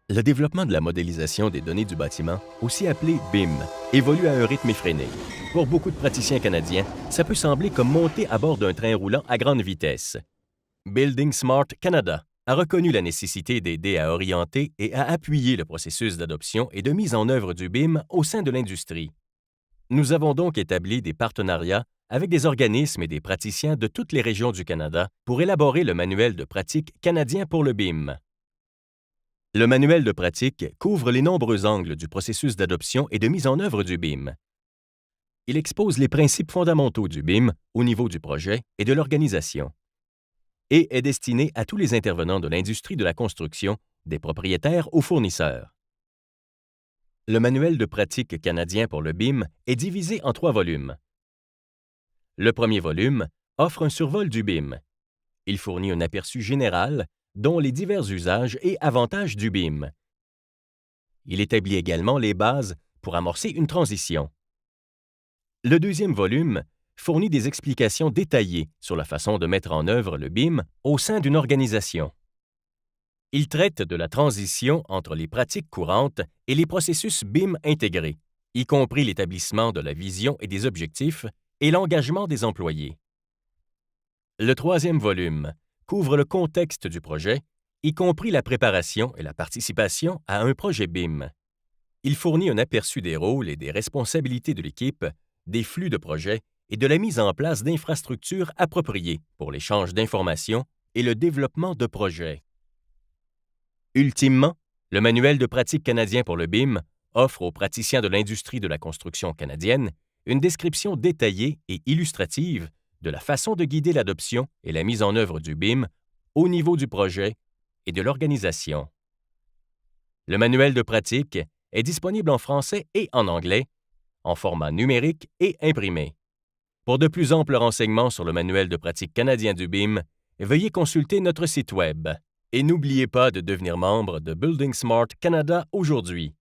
Le développement de la modélisation des données du bâtiment, aussi appelé BIM, évolue à un rythme effréné. Pour beaucoup de praticiens canadiens, ça peut sembler comme monter à bord d'un train roulant à grande vitesse. Building Smart Canada a reconnu la nécessité d'aider à orienter et à appuyer le processus d'adoption et de mise en œuvre du BIM au sein de l'industrie. Nous avons donc établi des partenariats avec des organismes et des praticiens de toutes les régions du Canada pour élaborer le manuel de pratique canadien pour le BIM. Le manuel de pratique couvre les nombreux angles du processus d'adoption et de mise en œuvre du BIM. Il expose les principes fondamentaux du BIM au niveau du projet et de l'organisation et est destiné à tous les intervenants de l'industrie de la construction, des propriétaires aux fournisseurs. Le manuel de pratique canadien pour le BIM est divisé en 3 volumes. Le premier volume offre un survol du BIM. Il fournit un aperçu général dont les divers usages et avantages du BIM. Il établit également les bases pour amorcer une transition. Le deuxième volume fournit des explications détaillées sur la façon de mettre en œuvre le BIM au sein d'une organisation. Il traite de la transition entre les pratiques courantes et les processus BIM intégrés, y compris l'établissement de la vision et des objectifs et l'engagement des employés. Le troisième volume couvre le contexte du projet, y compris la préparation et la participation à un projet BIM. Il fournit un aperçu des rôles et des responsabilités de l'équipe, des flux de projet et de la mise en place d'infrastructures appropriées pour l'échange d'informations et le développement de projets. Ultimement, le manuel de pratique canadien pour le BIM offre aux praticiens de l'industrie de la construction canadienne une description détaillée et illustrative de la façon de guider l'adoption et la mise en œuvre du BIM au niveau du projet et de l'organisation. Le manuel de pratique est disponible en français et en anglais, en format numérique et imprimé. Pour de plus amples renseignements sur le manuel de pratique canadien du BIM, veuillez consulter notre site Web. Et n'oubliez pas de devenir membre de Building Smart Canada aujourd'hui.